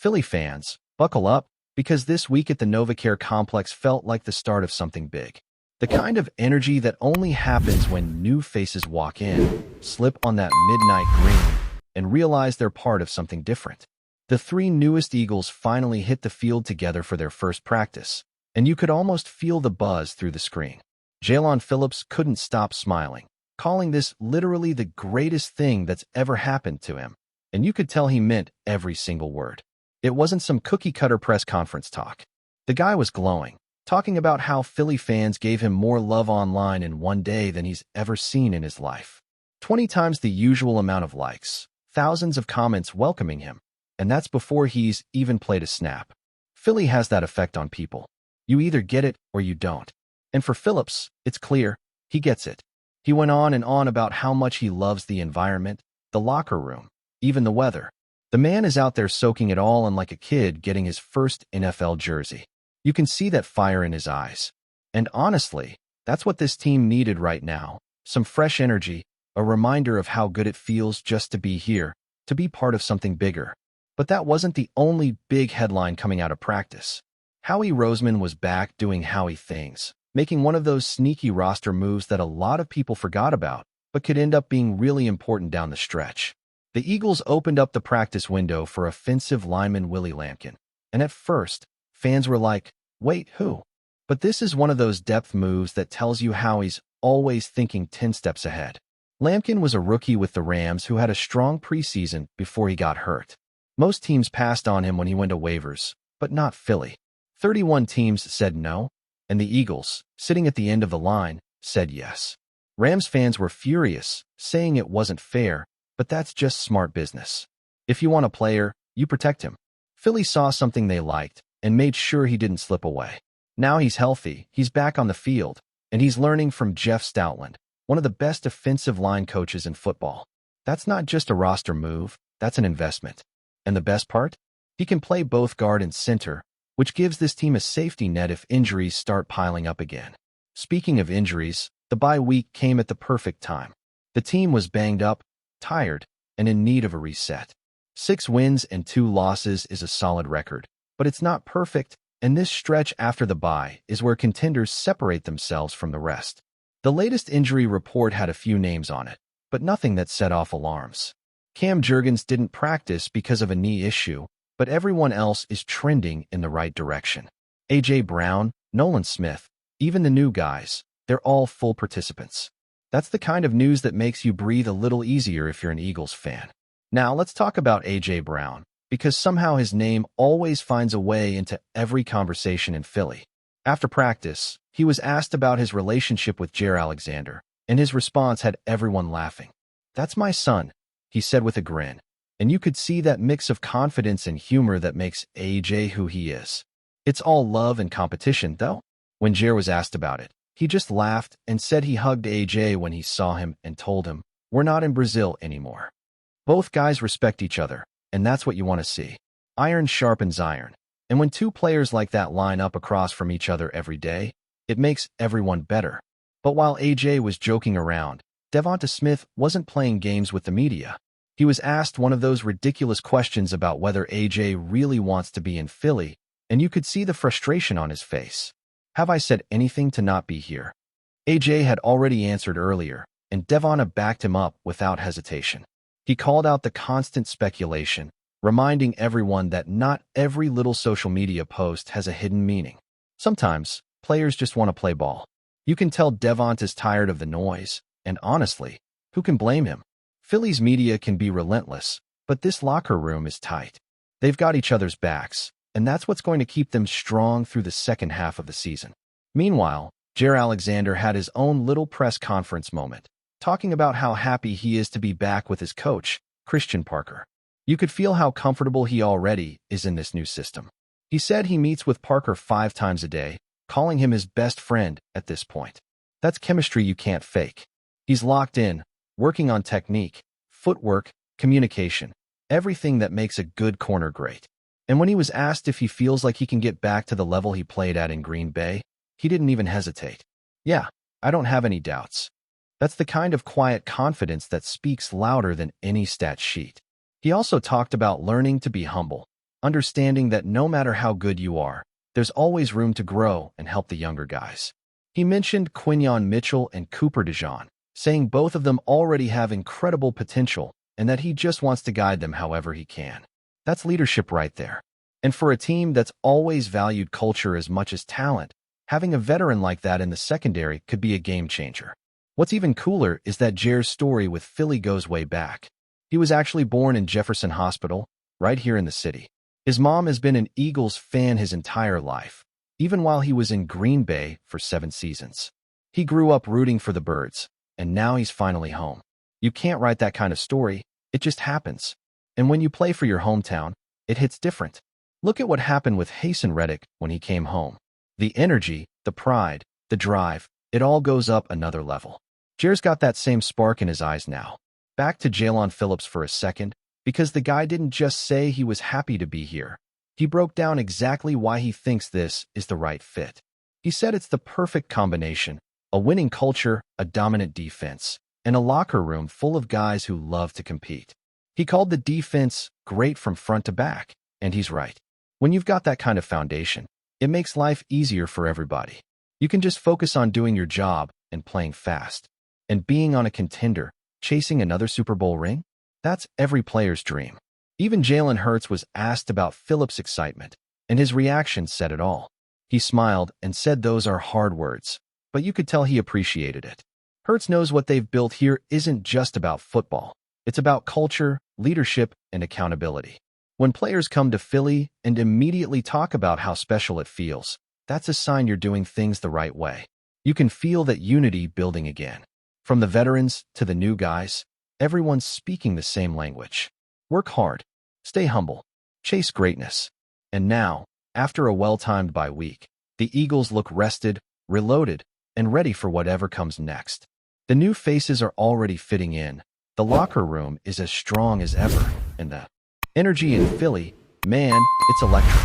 Philly fans, buckle up, because this week at the NovaCare complex felt like the start of something big. The kind of energy that only happens when new faces walk in, slip on that midnight green, and realize they're part of something different. The three newest Eagles finally hit the field together for their first practice, and you could almost feel the buzz through the screen. Jalen Phillips couldn't stop smiling, calling this literally the greatest thing that's ever happened to him, and you could tell he meant every single word. It wasn't some cookie-cutter press conference talk. The guy was glowing, talking about how Philly fans gave him more love online in one day than he's ever seen in his life. 20 times the usual amount of likes, thousands of comments welcoming him, and that's before he's even played a snap. Philly has that effect on people. You either get it or you don't. And for Phillips, it's clear, he gets it. He went on and on about how much he loves the environment, the locker room, even the weather. The man is out there soaking it all in like a kid getting his first NFL jersey. You can see that fire in his eyes. And honestly, that's what this team needed right now. Some fresh energy, a reminder of how good it feels just to be here, to be part of something bigger. But that wasn't the only big headline coming out of practice. Howie Roseman was back doing Howie things, making one of those sneaky roster moves that a lot of people forgot about, but could end up being really important down the stretch. The Eagles opened up the practice window for offensive lineman Willie Lampkin, and at first, fans were like, wait, who? But this is one of those depth moves that tells you Howie's always thinking 10 steps ahead. Lampkin was a rookie with the Rams who had a strong preseason before he got hurt. Most teams passed on him when he went to waivers, but not Philly. 31 teams said no, and the Eagles, sitting at the end of the line, said yes. Rams fans were furious, saying it wasn't fair, but that's just smart business. If you want a player, you protect him. Philly saw something they liked and made sure he didn't slip away. Now he's healthy, he's back on the field, and he's learning from Jeff Stoutland, one of the best offensive line coaches in football. That's not just a roster move, that's an investment. And the best part? He can play both guard and center, which gives this team a safety net if injuries start piling up again. Speaking of injuries, the bye week came at the perfect time. The team was banged up, tired, and in need of a reset. 6 wins and 2 losses is a solid record, but it's not perfect, and this stretch after the bye is where contenders separate themselves from the rest. The latest injury report had a few names on it, but nothing that set off alarms. Cam Jurgens didn't practice because of a knee issue, but everyone else is trending in the right direction. A.J. Brown, Nolan Smith, even the new guys, they're all full participants. That's the kind of news that makes you breathe a little easier if you're an Eagles fan. Now let's talk about A.J. Brown, because somehow his name always finds a way into every conversation in Philly. After practice, he was asked about his relationship with Jaire Alexander, and his response had everyone laughing. "That's my son," he said with a grin, and you could see that mix of confidence and humor that makes A.J. who he is. It's all love and competition, though. When Jaire was asked about it, he just laughed and said he hugged A.J. when he saw him and told him, "We're not in Brazil anymore." Both guys respect each other, and that's what you want to see. Iron sharpens iron, and when two players like that line up across from each other every day, it makes everyone better. But while A.J. was joking around, Devonta Smith wasn't playing games with the media. He was asked one of those ridiculous questions about whether A.J. really wants to be in Philly, and you could see the frustration on his face. "Have I said anything to not be here?" A.J. had already answered earlier, and Devonta backed him up without hesitation. He called out the constant speculation, reminding everyone that not every little social media post has a hidden meaning. Sometimes, players just want to play ball. You can tell Devonta's tired of the noise, and honestly, who can blame him? Philly's media can be relentless, but this locker room is tight. They've got each other's backs, and that's what's going to keep them strong through the second half of the season. Meanwhile, Jaire Alexander had his own little press conference moment, talking about how happy he is to be back with his coach, Christian Parker. You could feel how comfortable he already is in this new system. He said he meets with Parker 5 times a day, calling him his best friend at this point. That's chemistry you can't fake. He's locked in, working on technique, footwork, communication, everything that makes a good corner great. And when he was asked if he feels like he can get back to the level he played at in Green Bay, he didn't even hesitate. "Yeah, I don't have any doubts." That's the kind of quiet confidence that speaks louder than any stat sheet. He also talked about learning to be humble. understanding that no matter how good you are, there's always room to grow and help the younger guys. He mentioned Quinyon Mitchell and Cooper DeJean, saying both of them already have incredible potential and that he just wants to guide them however he can. That's leadership right there. And for a team that's always valued culture as much as talent, having a veteran like that in the secondary could be a game changer. What's even cooler is that Jer's story with Philly goes way back. He was actually born in Jefferson Hospital, right here in the city. His mom has been an Eagles fan his entire life, even while he was in Green Bay for 7 seasons. He grew up rooting for the Birds, and now he's finally home. You can't write that kind of story, it just happens. And when you play for your hometown, it hits different. Look at what happened with Haason Reddick when he came home. The energy, the pride, the drive, it all goes up another level. Jer's got that same spark in his eyes now. Back to Jalen Phillips for a second, because the guy didn't just say he was happy to be here. He broke down exactly why he thinks this is the right fit. He said it's the perfect combination, a winning culture, a dominant defense, and a locker room full of guys who love to compete. He called the defense great from front to back, and he's right. When you've got that kind of foundation, it makes life easier for everybody. You can just focus on doing your job and playing fast. And being on a contender, chasing another Super Bowl ring? That's every player's dream. Even Jalen Hurts was asked about Phillips' excitement, and his reaction said it all. He smiled and said those are hard words, but you could tell he appreciated it. Hurts knows what they've built here isn't just about football. It's about culture, leadership, and accountability. When players come to Philly and immediately talk about how special it feels, that's a sign you're doing things the right way. You can feel that unity building again. From the veterans to the new guys, everyone's speaking the same language. Work hard, stay humble, chase greatness. And now, after a well-timed bye week, the Eagles look rested, reloaded, and ready for whatever comes next. The new faces are already fitting in. The locker room is as strong as ever, and the energy in Philly, man, it's electric.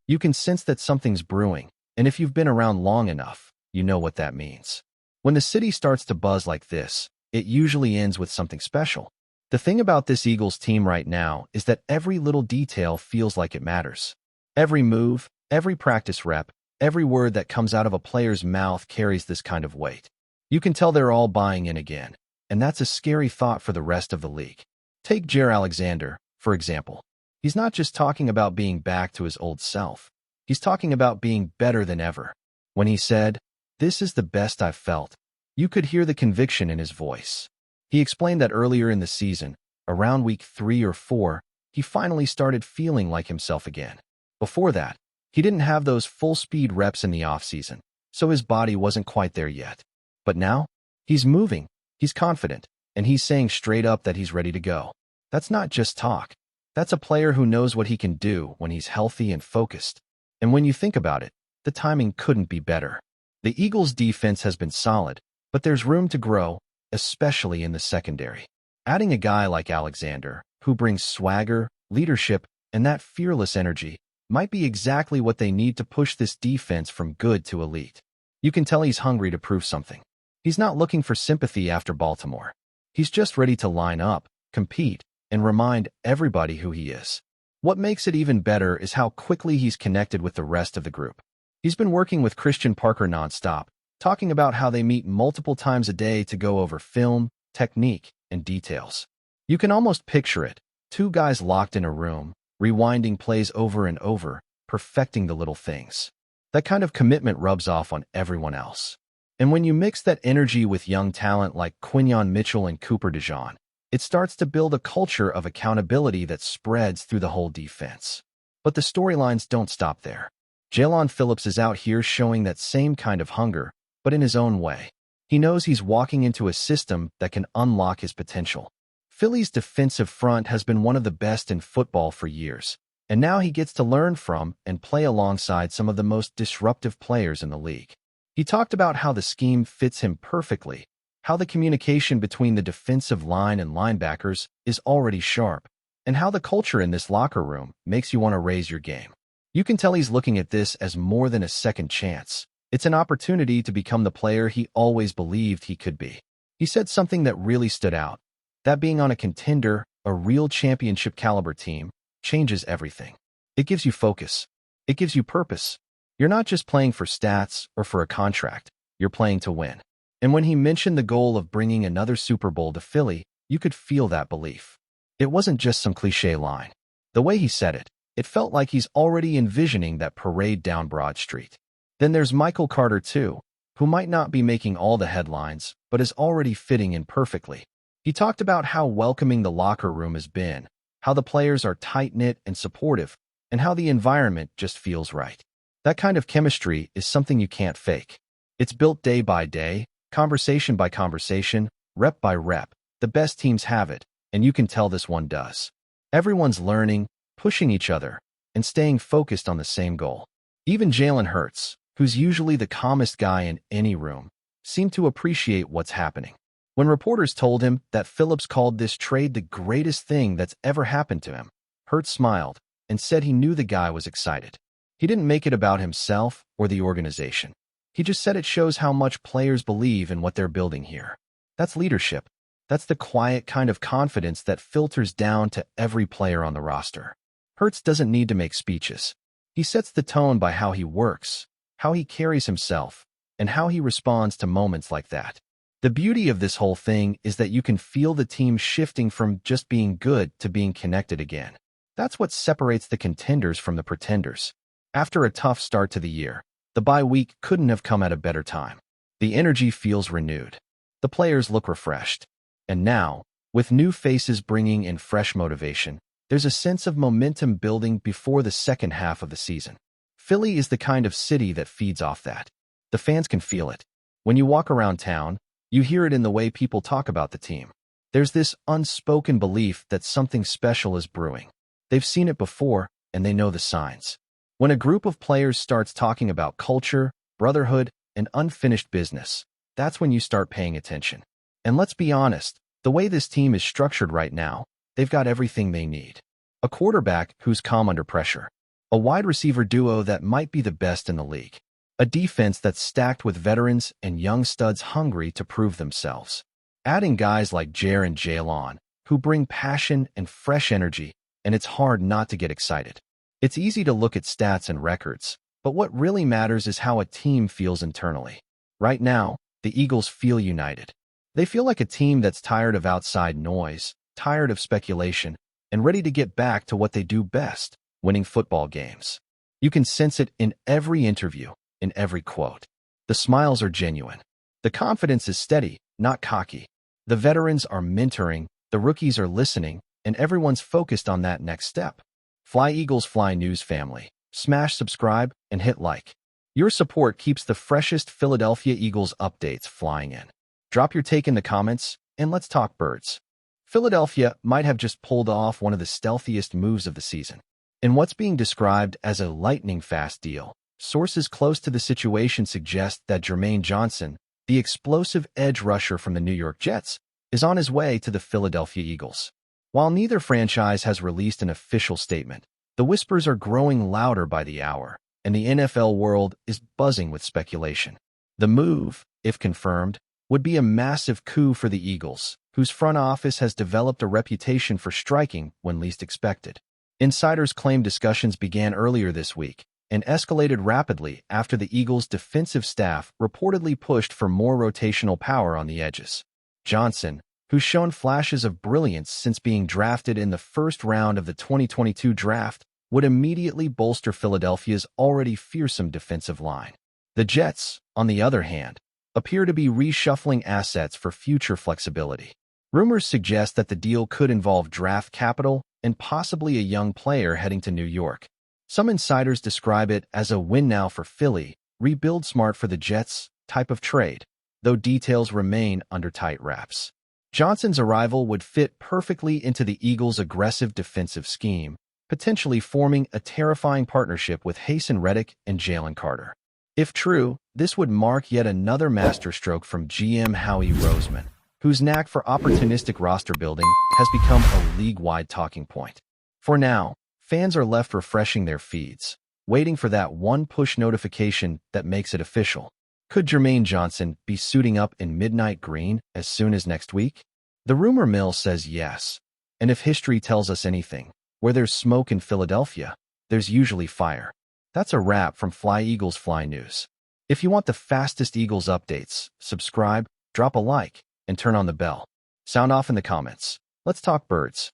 You can sense that something's brewing, and if you've been around long enough, you know what that means. When the city starts to buzz like this, it usually ends with something special. The thing about this Eagles team right now is that every little detail feels like it matters. Every move, every practice rep, every word that comes out of a player's mouth carries this kind of weight. You can tell they're all buying in again, and that's a scary thought for the rest of the league. Take Jaire Alexander, for example. He's not just talking about being back to his old self. He's talking about being better than ever. When he said, "This is the best I've felt," you could hear the conviction in his voice. He explained that earlier in the season, around week 3 or 4, he finally started feeling like himself again. Before that, he didn't have those full-speed reps in the offseason, so his body wasn't quite there yet. But now, he's moving, he's confident, and he's saying straight up that he's ready to go. That's not just talk. That's a player who knows what he can do when he's healthy and focused. And when you think about it, the timing couldn't be better. The Eagles' defense has been solid, but there's room to grow, especially in the secondary. Adding a guy like Alexander, who brings swagger, leadership, and that fearless energy, might be exactly what they need to push this defense from good to elite. You can tell he's hungry to prove something. He's not looking for sympathy after Baltimore. He's just ready to line up, compete, and remind everybody who he is. What makes it even better is how quickly he's connected with the rest of the group. He's been working with Christian Parker nonstop, talking about how they meet multiple times a day to go over film, technique, and details. You can almost picture it, 2 guys locked in a room, rewinding plays over and over, perfecting the little things. That kind of commitment rubs off on everyone else. And when you mix that energy with young talent like Quinyon Mitchell and Cooper DeJean, it starts to build a culture of accountability that spreads through the whole defense. But the storylines don't stop there. Jalen Phillips is out here showing that same kind of hunger, but in his own way. He knows he's walking into a system that can unlock his potential. Philly's defensive front has been one of the best in football for years, and now he gets to learn from and play alongside some of the most disruptive players in the league. He talked about how the scheme fits him perfectly, how the communication between the defensive line and linebackers is already sharp, and how the culture in this locker room makes you want to raise your game. You can tell he's looking at this as more than a second chance. It's an opportunity to become the player he always believed he could be. He said something that really stood out, that being on a contender, a real championship caliber team, changes everything. It gives you focus. It gives you purpose. You're not just playing for stats or for a contract. You're playing to win. And when he mentioned the goal of bringing another Super Bowl to Philly, you could feel that belief. It wasn't just some cliché line. The way he said it, it felt like he's already envisioning that parade down Broad Street. Then there's Michael Carter, too, who might not be making all the headlines, but is already fitting in perfectly. He talked about how welcoming the locker room has been, how the players are tight-knit and supportive, and how the environment just feels right. That kind of chemistry is something you can't fake. It's built day by day, conversation by conversation, rep by rep. The best teams have it, and you can tell this one does. Everyone's learning, pushing each other, and staying focused on the same goal. Even Jalen Hurts, who's usually the calmest guy in any room, seemed to appreciate what's happening. When reporters told him that Phillips called this trade the greatest thing that's ever happened to him, Hurts smiled and said he knew the guy was excited. He didn't make it about himself or the organization. He just said it shows how much players believe in what they're building here. That's leadership. That's the quiet kind of confidence that filters down to every player on the roster. Hurts doesn't need to make speeches. He sets the tone by how he works, how he carries himself, and how he responds to moments like that. The beauty of this whole thing is that you can feel the team shifting from just being good to being connected again. That's what separates the contenders from the pretenders. After a tough start to the year, the bye week couldn't have come at a better time. The energy feels renewed. The players look refreshed. And now, with new faces bringing in fresh motivation, there's a sense of momentum building before the second half of the season. Philly is the kind of city that feeds off that. The fans can feel it. When you walk around town, you hear it in the way people talk about the team. There's this unspoken belief that something special is brewing. They've seen it before, and they know the signs. When a group of players starts talking about culture, brotherhood, and unfinished business, that's when you start paying attention. And let's be honest, the way this team is structured right now, they've got everything they need. A quarterback who's calm under pressure. A wide receiver duo that might be the best in the league. A defense that's stacked with veterans and young studs hungry to prove themselves. Adding guys like Jer and Jalen, who bring passion and fresh energy, and it's hard not to get excited. It's easy to look at stats and records, but what really matters is how a team feels internally. Right now, the Eagles feel united. They feel like a team that's tired of outside noise, tired of speculation, and ready to get back to what they do best, winning football games. You can sense it in every interview, in every quote. The smiles are genuine. The confidence is steady, not cocky. The veterans are mentoring, the rookies are listening, and everyone's focused on that next step. FlyEaglesFly News family, smash subscribe and hit like. Your support keeps the freshest Philadelphia Eagles updates flying in. Drop your take in the comments, and let's talk birds. Philadelphia might have just pulled off one of the stealthiest moves of the season. In what's being described as a lightning-fast deal, sources close to the situation suggest that Jermaine Johnson, the explosive edge rusher from the New York Jets, is on his way to the Philadelphia Eagles. While neither franchise has released an official statement, the whispers are growing louder by the hour, and the NFL world is buzzing with speculation. The move, if confirmed, would be a massive coup for the Eagles, whose front office has developed a reputation for striking when least expected. Insiders claim discussions began earlier this week and escalated rapidly after the Eagles' defensive staff reportedly pushed for more rotational power on the edges. Johnson, who's shown flashes of brilliance since being drafted in the first round of the 2022 draft, would immediately bolster Philadelphia's already fearsome defensive line. The Jets, on the other hand, appear to be reshuffling assets for future flexibility. Rumors suggest that the deal could involve draft capital and possibly a young player heading to New York. Some insiders describe it as a win now for Philly, rebuild smart for the Jets type of trade, though details remain under tight wraps. Johnson's arrival would fit perfectly into the Eagles' aggressive defensive scheme, potentially forming a terrifying partnership with Haason Reddick and Jalen Carter. If true, this would mark yet another masterstroke from GM Howie Roseman, whose knack for opportunistic roster building has become a league-wide talking point. For now, fans are left refreshing their feeds, waiting for that one push notification that makes it official. Could Jermaine Johnson be suiting up in midnight green as soon as next week? The rumor mill says yes. And if history tells us anything, where there's smoke in Philadelphia, there's usually fire. That's a wrap from FlyEaglesFly News. If you want the fastest Eagles updates, subscribe, drop a like, and turn on the bell. Sound off in the comments. Let's talk birds.